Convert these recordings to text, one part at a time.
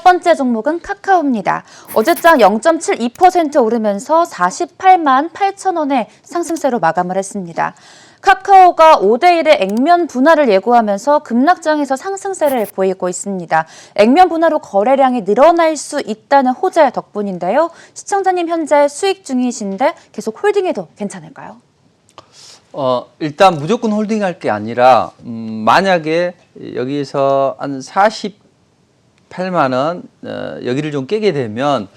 번째 종목은 카카오입니다. 어제장 0.72% 오르면서 48만 8천 원의 상승세로 마감을 했습니다. 카카오가 5대1의 액면 분할을 예고하면서 급락장에서 상승세를 보이고 있습니다. 액면 분할로 거래량이 늘어날 수 있다는 호재 덕분인데요. 시청자님 현재 수익 중이신데 계속 홀딩해도 괜찮을까요? 일단 무조건 홀딩할 게 아니라 만약에 여기서 한 48만 원 여기를 좀 깨게 되면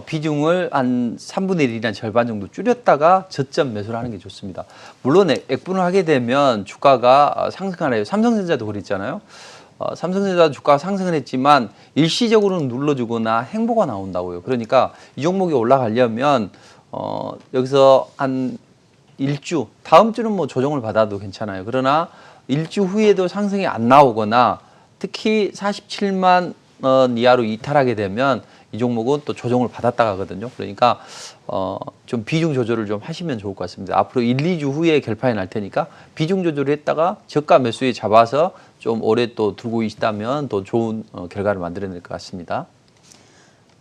비중을 한 3분의 1이나 절반 정도 줄였다가 저점 매수를 하는 게 좋습니다. 물론 액분을 하게 되면 주가가 상승하네요. 삼성전자도 그랬잖아요. 삼성전자 주가가 상승을 했지만 일시적으로는 눌러주거나 행보가 나온다고요. 그러니까 이 종목이 올라가려면 여기서 한 일주, 다음 주는 뭐 조정을 받아도 괜찮아요. 그러나 일주 후에도 상승이 안 나오거나 특히 47만 원 이하로 이탈하게 되면 이 종목은 또 조정을 받았다 가거든요. 그러니까 좀 비중 조절을 좀 하시면 좋을 것 같습니다. 앞으로 1, 2주 후에 결판이 날 테니까 비중 조절을 했다가 저가 매수에 잡아서 좀 오래 또 두고 있다면 또 좋은 결과를 만들어낼 것 같습니다.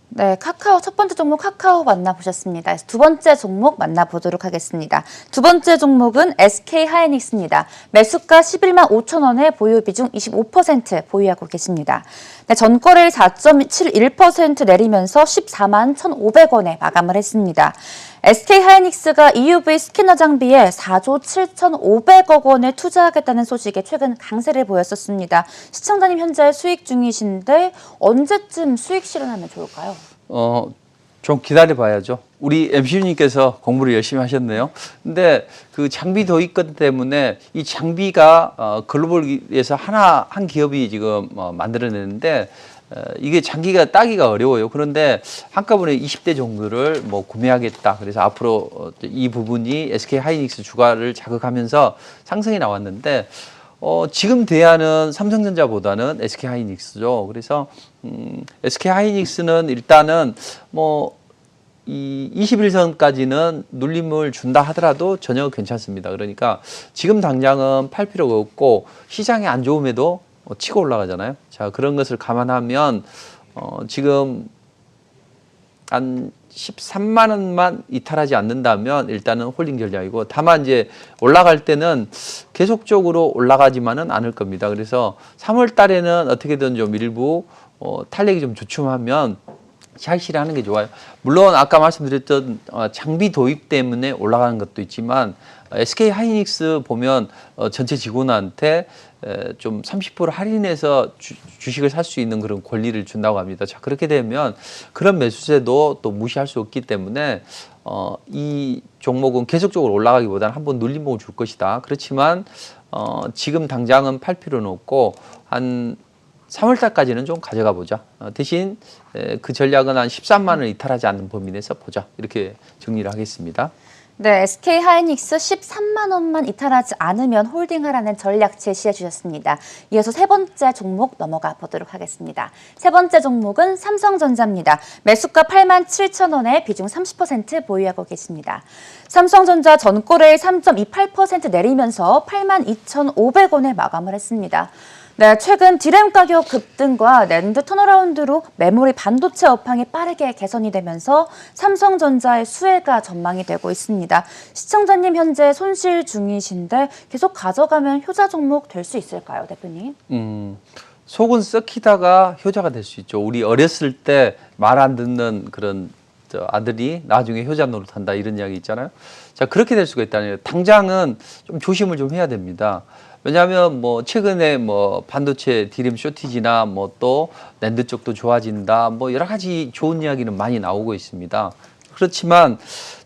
네, 카카오 첫 번째 종목 카카오 만나보셨습니다. 두 번째 종목 만나보도록 하겠습니다. 두 번째 종목은 SK하이닉스입니다. 매수가 11만 5천 원에 보유 비중 25% 보유하고 계십니다. 네, 전거래일 4.71% 내리면서 14만 1,500원에 마감을 했습니다. SK하이닉스가 EUV 스캐너 장비에 4조 7,500억 원을 투자하겠다는 소식에 최근 강세를 보였었습니다. 시청자님 현재 수익 중이신데 언제쯤 수익 실현하면 좋을까요? 좀 기다려봐야죠. 우리 MC님께서 공부를 열심히 하셨네요. 근데 그 장비 도입권 때문에 이 장비가 글로벌에서 한 기업이 지금 만들어내는데 이게 장기가 따기가 어려워요. 그런데 한꺼번에 20대 정도를 뭐 구매하겠다. 그래서 앞으로 이 부분이 SK하이닉스 주가를 자극하면서 상승이 나왔는데 지금 대안은 삼성전자보다는 SK하이닉스죠. 그래서 SK하이닉스는 일단은 뭐 이 21선까지는 눌림을 준다 하더라도 전혀 괜찮습니다. 그러니까 지금 당장은 팔 필요가 없고 시장이 안 좋음에도 치고 올라가잖아요. 자, 그런 것을 감안하면 지금 한 13만 원만 이탈하지 않는다면 일단은 홀딩 전략이고, 다만 이제 올라갈 때는 계속적으로 올라가지만은 않을 겁니다. 그래서 3월 달에는 어떻게든 좀 일부 탄력이 좀 주춤하면 샤이시를 하는 게 좋아요. 물론 아까 말씀드렸던 장비 도입 때문에 올라가는 것도 있지만 SK하이닉스 보면 전체 직원한테 좀 30% 할인해서 주식을 살 수 있는 그런 권리를 준다고 합니다. 자, 그렇게 되면 그런 매수세도 또 무시할 수 없기 때문에 이 종목은 계속적으로 올라가기보다는 한번 눌림목을 줄 것이다. 그렇지만 지금 당장은 팔 필요는 없고 한 3월 달까지는 좀 가져가 보자. 대신 그 전략은 한 13만 원 이탈하지 않는 범위 내에서 보자. 이렇게 정리를 하겠습니다. 네, SK하이닉스 13만 원만 이탈하지 않으면 홀딩하라는 전략 제시해 주셨습니다. 이어서 세 번째 종목 넘어가 보도록 하겠습니다. 세 번째 종목은 삼성전자입니다. 매수가 8만 7천 원에 비중 30% 보유하고 계십니다. 삼성전자 전거래일 3.28% 내리면서 8만 2,500원에 마감을 했습니다. 네, 최근 디램 가격 급등과 낸드 턴어라운드로 메모리 반도체 업황이 빠르게 개선이 되면서 삼성전자의 수혜가 전망이 되고 있습니다. 시청자님 현재 손실 중이신데 계속 가져가면 효자 종목 될 수 있을까요, 대표님? 속은 썩히다가 효자가 될 수 있죠. 우리 어렸을 때 말 안 듣는 그런 아들이 나중에 효자 노릇한다 이런 이야기 있잖아요. 자, 그렇게 될 수가 있다는. 당장은 좀 조심을 좀 해야 됩니다. 왜냐하면 뭐 최근에 뭐 반도체 디램 쇼티지나 뭐 또 낸드 쪽도 좋아진다, 뭐 여러 가지 좋은 이야기는 많이 나오고 있습니다. 그렇지만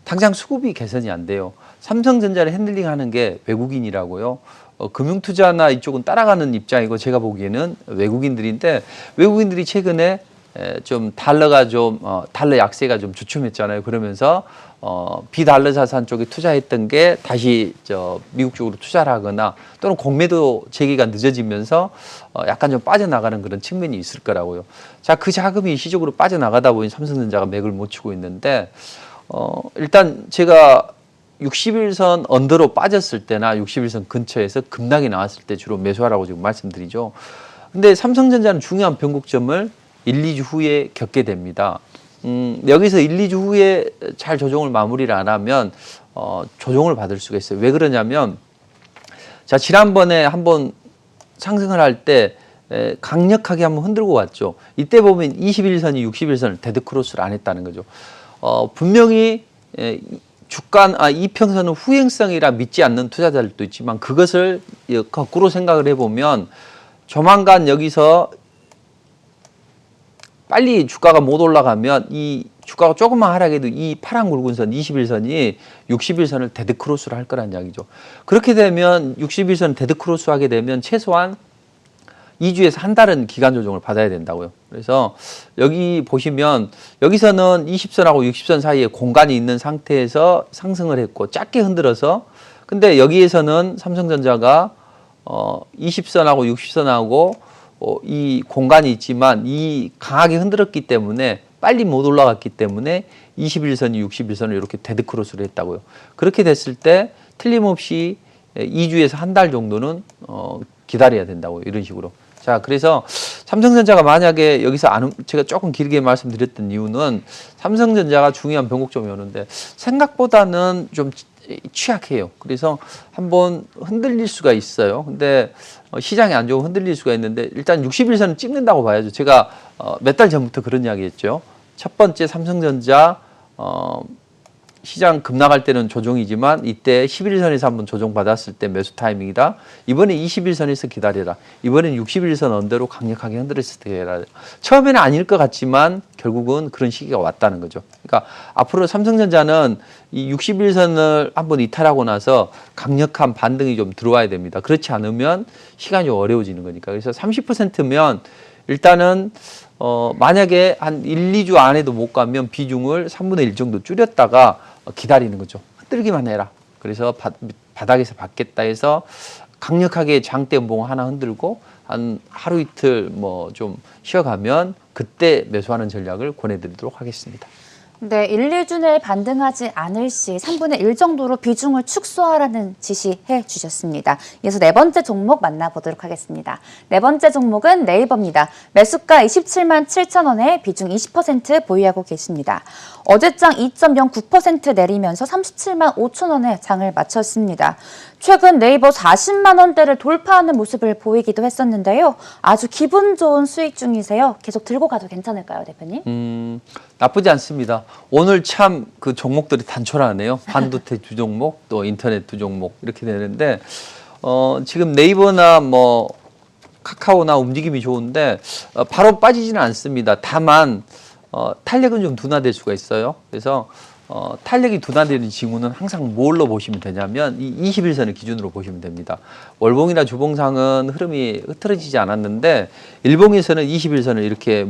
당장 수급이 개선이 안 돼요. 삼성전자를 핸들링하는 게 외국인이라고요. 금융투자나 이쪽은 따라가는 입장이고 제가 보기에는 외국인들인데, 외국인들이 최근에 좀 달러가 좀 달러 약세가 좀 주춤했잖아요. 그러면서 비달러 자산 쪽에 투자했던 게 다시 미국 쪽으로 투자를 하거나 또는 공매도 재개가 늦어지면서 약간 좀 빠져나가는 그런 측면이 있을 거라고요. 자, 그 자금이 일시적으로 빠져나가다 보니 삼성전자가 맥을 못 치고 있는데 일단 제가 60일선 언더로 빠졌을 때나 60일선 근처에서 급락이 나왔을 때 주로 매수하라고 지금 말씀드리죠. 근데 삼성전자는 중요한 변곡점을 1, 2주 후에 겪게 됩니다. 여기서 1, 2주 후에 잘 조정을 마무리를 안 하면 조정을 받을 수가 있어요. 왜 그러냐면 자, 지난번에 한번 상승을 할 때 강력하게 한번 흔들고 왔죠. 이때 보면 21선이 60일선을 데드크로스를 안 했다는 거죠. 분명히 이평선은 후행성이라 믿지 않는 투자자들도 있지만 그것을 거꾸로 생각을 해보면 조만간 여기서 빨리 주가가 못 올라가면 이 주가가 조금만 하락해도 이 파란 굵은 선 21선이 60일선을 데드크로스를 할 거란 이야기죠. 그렇게 되면 60일선 데드크로스 하게 되면 최소한 2주에서 한 달은 기간 조정을 받아야 된다고요. 그래서 여기 보시면 여기서는 20선하고 60선 사이에 공간이 있는 상태에서 상승을 했고 작게 흔들어서 근데 여기에서는 삼성전자가 20선하고 60선하고 이 공간이 있지만 이 강하게 흔들었기 때문에 빨리 못 올라갔기 때문에 21선이 61선을 이렇게 데드크로스를 했다고요. 그렇게 됐을 때 틀림없이 2주에서 한 달 정도는 기다려야 된다고요. 이런 식으로. 자, 그래서 삼성전자가 만약에 여기서 제가 조금 길게 말씀드렸던 이유는 삼성전자가 중요한 변곡점이 오는데 생각보다는 좀 취약해요. 그래서 한번 흔들릴 수가 있어요. 근데 시장이 안 좋으면 흔들릴 수가 있는데 일단 60일선은 찍는다고 봐야죠. 제가 몇 달 전부터 그런 이야기 했죠. 첫 번째 삼성전자 시장 급락할 때는 조정이지만 이때 11선에서 한번 조정받았을 때 매수 타이밍이다. 이번에 21선에서 기다려라. 이번엔 61선 언더로 강력하게 흔들었을 때 해라. 처음에는 아닐 것 같지만 결국은 그런 시기가 왔다는 거죠. 그러니까 앞으로 삼성전자는 이 61선을 한번 이탈하고 나서 강력한 반등이 좀 들어와야 됩니다. 그렇지 않으면 시간이 좀 어려워지는 거니까. 그래서 30%면 일단은 만약에 한 1, 2주 안에도 못 가면 비중을 3분의 1 정도 줄였다가 기다리는 거죠. 흔들기만 해라. 그래서 바닥에서 받겠다 해서 강력하게 장대 연봉 하나 흔들고 한 하루 이틀 뭐 좀 쉬어가면 그때 매수하는 전략을 권해드리도록 하겠습니다. 네, 1, 2주 내에 반등하지 않을 시 3분의 1 정도로 비중을 축소하라는 지시해 주셨습니다. 이어서 네 번째 종목 만나보도록 하겠습니다. 네 번째 종목은 네이버입니다. 매수가 27만 7천 원에 비중 20% 보유하고 계십니다. 어제장 2.09% 내리면서 37만 5천 원에 장을 마쳤습니다. 최근 네이버 40만 원대를 돌파하는 모습을 보이기도 했었는데요. 아주 기분 좋은 수익 중이세요. 계속 들고 가도 괜찮을까요, 대표님? 나쁘지 않습니다. 오늘 참 그 종목들이 단촐하네요. 반도체 두 종목, 또 인터넷 두 종목 이렇게 되는데 지금 네이버나 뭐 카카오나 움직임이 좋은데 바로 빠지지는 않습니다. 다만 탄력은 좀 둔화될 수가 있어요. 그래서 탄력이 둔화되는 징후는 항상 뭘로 보시면 되냐면 이 21선을 기준으로 보시면 됩니다. 월봉이나 주봉상은 흐름이 흐트러지지 않았는데 일봉에서는 21선을 이렇게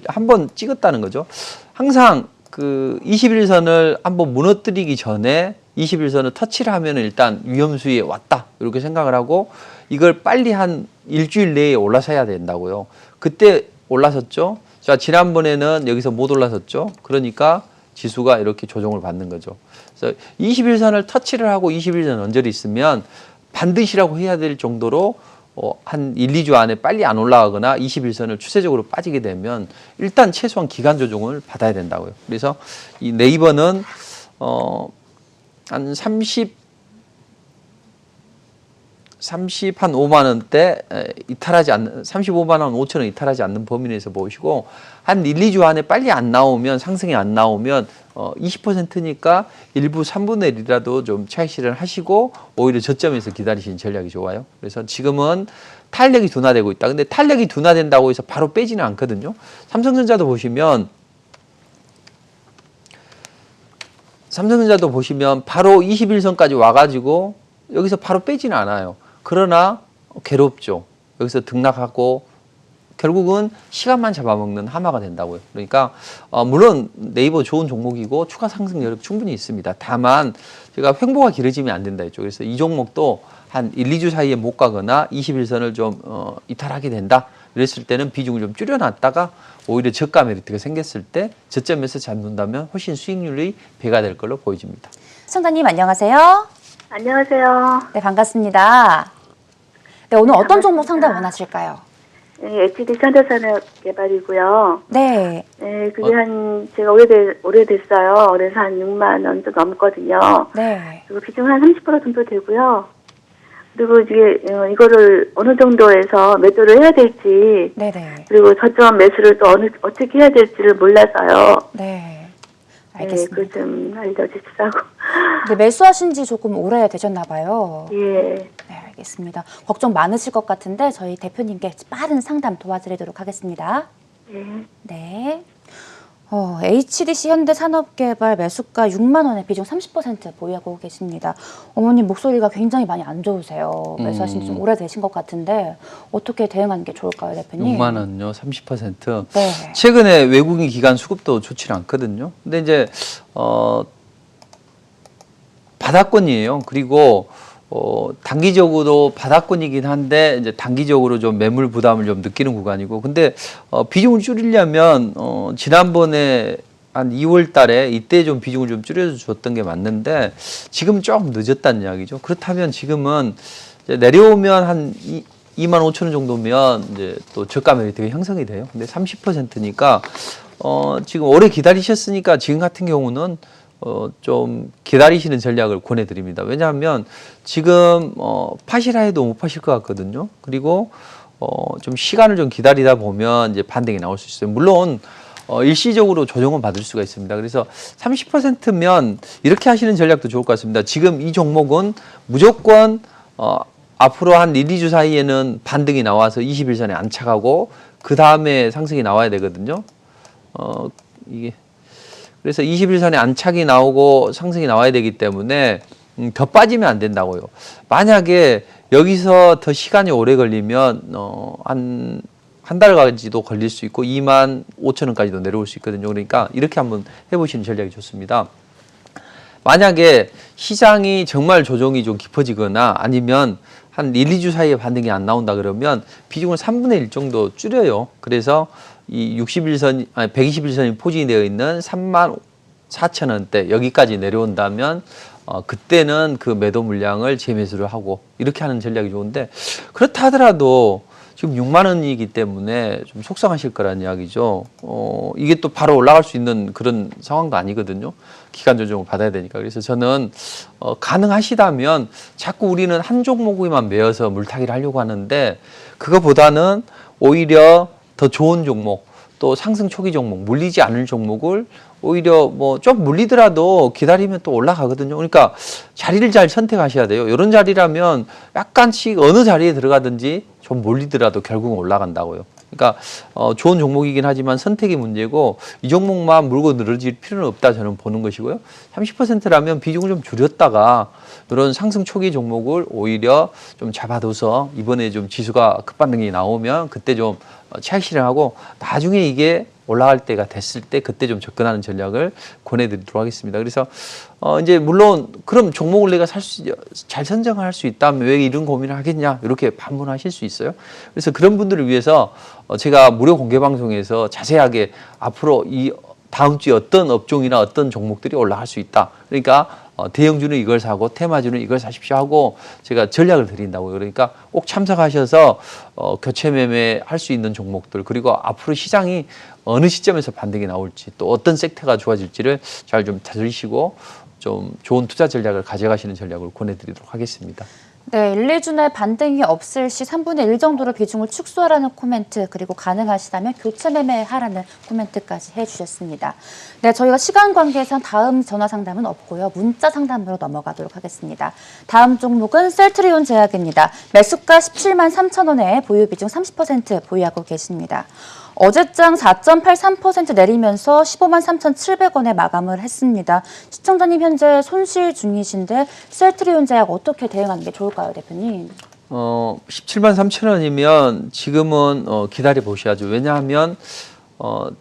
한번 찍었다는 거죠. 항상 그 21선을 한번 무너뜨리기 전에 21선을 터치를 하면 일단 위험수위에 왔다 이렇게 생각을 하고 이걸 빨리 한 일주일 내에 올라서야 된다고요. 그때 올라섰죠. 자, 지난번에는 여기서 못 올라섰죠. 그러니까 지수가 이렇게 조정을 받는 거죠. 그래서 21선을 터치를 하고 21선 언저리 있으면 반드시라고 해야 될 정도로 한 1, 2주 안에 빨리 안 올라가거나 21선을 추세적으로 빠지게 되면 일단 최소한 기간 조정을 받아야 된다고요. 그래서 이 네이버는 한 35만 원대 이탈하지 않는 35만 원 5천 원 이탈하지 않는 범위 내에서 보시고 한 1, 2주 안에 빨리 안 나오면 상승이 안 나오면 20%니까 일부 3분의 1이라도 좀 차익 실현을 하시고 오히려 저점에서 기다리시는 전략이 좋아요. 그래서 지금은 탄력이 둔화되고 있다. 근데 탄력이 둔화된다고 해서 바로 빼지는 않거든요. 삼성전자도 보시면 바로 21선까지 와가지고 여기서 바로 빼지는 않아요. 그러나 괴롭죠. 여기서 등락하고 결국은 시간만 잡아먹는 하마가 된다고요. 그러니까 물론 네이버 좋은 종목이고 추가 상승 여력 충분히 있습니다. 다만 제가 횡보가 길어지면 안 된다 했죠. 그래서 이 종목도 한 1, 2주 사이에 못 가거나 21선을 좀 이탈하게 된다. 이랬을 때는 비중을 좀 줄여놨다가 오히려 저가 메리트가 생겼을 때 저점에서 잡는다면 훨씬 수익률이 배가 될 걸로 보여집니다. 시청자님 안녕하세요. 안녕하세요. 네, 반갑습니다. 네, 오늘 어떤 종목 상담 원하실까요? HD 현대산업개발이고요. 네. 네, 그게 제가 오래됐어요. 그래서 한 6만 원 좀 넘거든요. 네. 그리고 비중 한 30% 정도 되고요. 그리고 이게 이거를 어느 정도에서 매도를 해야 될지, 네네. 그리고 저점 매수를 또 어떻게 해야 될지를 몰라서요. 네. 네, 알겠습니다. 그걸 좀 알려주시라고. 근데 매수하신 지 조금 오래 되셨나 봐요. 예. 네, 알겠습니다. 걱정 많으실 것 같은데 저희 대표님께 빠른 상담 도와드리도록 하겠습니다. 예. 네. HDC 현대산업개발 매수가 6만 원에 비중 30% 보유하고 계십니다. 어머님 목소리가 굉장히 많이 안 좋으세요. 매수하신 지 좀 오래되신 것 같은데 어떻게 대응하는 게 좋을까요, 대표님? 6만 원요, 30%. 네. 최근에 외국인 기관 수급도 좋지 않거든요. 근데 이제 바닥권이에요. 그리고 단기적으로 바닥권이긴 한데 이제 단기적으로 좀 매물 부담을 좀 느끼는 구간이고, 근데 비중을 줄이려면 지난번에 한 2월 달에 이때 좀 비중을 좀 줄여줬던 게 맞는데 지금 조금 늦었다는 이야기죠. 그렇다면 지금은 이제 내려오면 한 2만 5천 원 정도면 이제 또 저가 매력이 되게 형성이 돼요. 근데 30%니까 지금 오래 기다리셨으니까 지금 같은 경우는 좀 기다리시는 전략을 권해드립니다. 왜냐하면 지금 파시라 해도 못 파실 것 같거든요. 그리고 좀 시간을 좀 기다리다 보면 이제 반등이 나올 수 있어요. 물론 일시적으로 조정은 받을 수가 있습니다. 그래서 30%면 이렇게 하시는 전략도 좋을 것 같습니다. 지금 이 종목은 무조건 앞으로 한 1, 2주 사이에는 반등이 나와서 21선에 안착하고 그 다음에 상승이 나와야 되거든요. 이게 그래서 21선에 안착이 나오고 상승이 나와야 되기 때문에 더 빠지면 안 된다고요. 만약에 여기서 더 시간이 오래 걸리면 한 달까지도 걸릴 수 있고 2만 5천 원까지도 내려올 수 있거든요. 그러니까 이렇게 한번 해보시는 전략이 좋습니다. 만약에 시장이 정말 조정이 좀 깊어지거나 아니면 한 1, 2주 사이에 반등이 안 나온다 그러면 비중을 3분의 1 정도 줄여요. 그래서 이 121선이 포진이 되어 있는 3만 4천 원대 여기까지 내려온다면 그때는 그 매도 물량을 재매수를 하고 이렇게 하는 전략이 좋은데, 그렇다 하더라도 지금 6만 원이기 때문에 좀 속상하실 거라는 이야기죠. 이게 또 바로 올라갈 수 있는 그런 상황도 아니거든요. 기간 조정을 받아야 되니까. 그래서 저는 가능하시다면 자꾸 우리는 한 종목에만 매여서 물타기를 하려고 하는데 그거보다는 오히려 더 좋은 종목, 또 상승 초기 종목, 물리지 않을 종목을 오히려 뭐 좀 물리더라도 기다리면 또 올라가거든요. 그러니까 자리를 잘 선택하셔야 돼요. 이런 자리라면 약간씩 어느 자리에 들어가든지 좀 몰리더라도 결국은 올라간다고요. 그러니까 좋은 종목이긴 하지만 선택이 문제고 이 종목만 물고 늘어질 필요는 없다 저는 보는 것이고요. 30%라면 비중을 좀 줄였다가 이런 상승 초기 종목을 오히려 좀 잡아둬서 이번에 좀 지수가 급반등이 나오면 그때 좀 차익 실현하고 나중에 이게 올라갈 때가 됐을 때 그때 좀 접근하는 전략을 권해드리도록 하겠습니다. 그래서 이제 물론 그럼 종목을 내가 잘 선정할 수 있다면 왜 이런 고민을 하겠냐 이렇게 반문하실 수 있어요. 그래서 그런 분들을 위해서 제가 무료 공개 방송에서 자세하게 앞으로 이 다음 주에 어떤 업종이나 어떤 종목들이 올라갈 수 있다. 그러니까 대형주는 이걸 사고 테마주는 이걸 사십시오 하고 제가 전략을 드린다고요. 그러니까 꼭 참석하셔서 교체 매매할 수 있는 종목들, 그리고 앞으로 시장이 어느 시점에서 반등이 나올지 또 어떤 섹터가 좋아질지를 잘 좀 다지시고 좀 좋은 투자 전략을 가져가시는 전략을 권해드리도록 하겠습니다. 네, 1, 2주 내 반등이 없을 시 3분의 1 정도로 비중을 축소하라는 코멘트, 그리고 가능하시다면 교체 매매하라는 코멘트까지 해주셨습니다. 네, 저희가 시간 관계상 다음 전화 상담은 없고요. 문자 상담으로 넘어가도록 하겠습니다. 다음 종목은 셀트리온 제약입니다. 매수가 17만 3천 원에 보유 비중 30% 보유하고 계십니다. 어제장 4.83% 내리면서 15만 3,700원에 마감을 했습니다. 시청자님 현재 손실 중이신데 셀트리온 제약 어떻게 대응하는 게 좋을까요, 대표님? 17만 3천 원이면 지금은 기다려 보셔야죠. 왜냐하면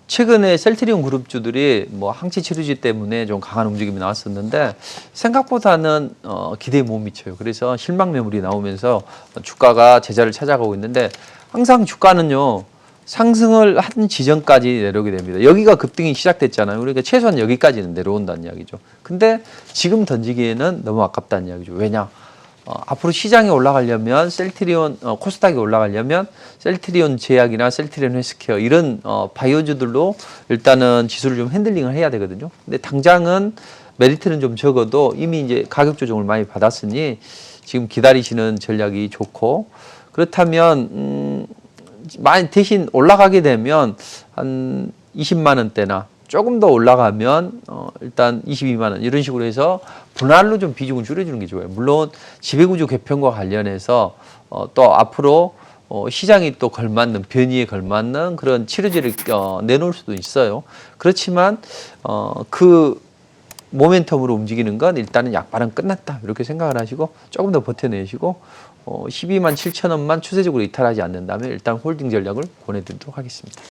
최근에 셀트리온 그룹주들이 뭐 항체 치료제 때문에 좀 강한 움직임이 나왔었는데 생각보다는 기대에 못 미쳐요. 그래서 실망 매물이 나오면서 주가가 제자를 찾아가고 있는데 항상 주가는요. 상승을 한 지점까지 내려오게 됩니다. 여기가 급등이 시작됐잖아요. 그러니까 최소한 여기까지는 내려온다는 이야기죠. 근데 지금 던지기에는 너무 아깝다는 이야기죠. 왜냐? 앞으로 시장에 올라가려면 셀트리온, 코스닥에 올라가려면 셀트리온 제약이나 셀트리온 헬스케어 이런 바이오주들로 일단은 지수를 좀 핸들링을 해야 되거든요. 근데 당장은 메리트는 좀 적어도 이미 이제 가격 조정을 많이 받았으니 지금 기다리시는 전략이 좋고, 그렇다면 많이 대신 올라가게 되면 한 20만 원대나 조금 더 올라가면 일단 22만 원 이런 식으로 해서 분할로 좀 비중을 줄여주는 게 좋아요. 물론 지배구조 개편과 관련해서 또 앞으로 시장이 또 걸맞는, 변이에 걸맞는 그런 치료제를 내놓을 수도 있어요. 그렇지만 그 모멘텀으로 움직이는 건 일단은 약발은 끝났다 이렇게 생각을 하시고 조금 더 버텨내시고 12만 7천 원만 추세적으로 이탈하지 않는다면 일단 홀딩 전략을 권해드리도록 하겠습니다.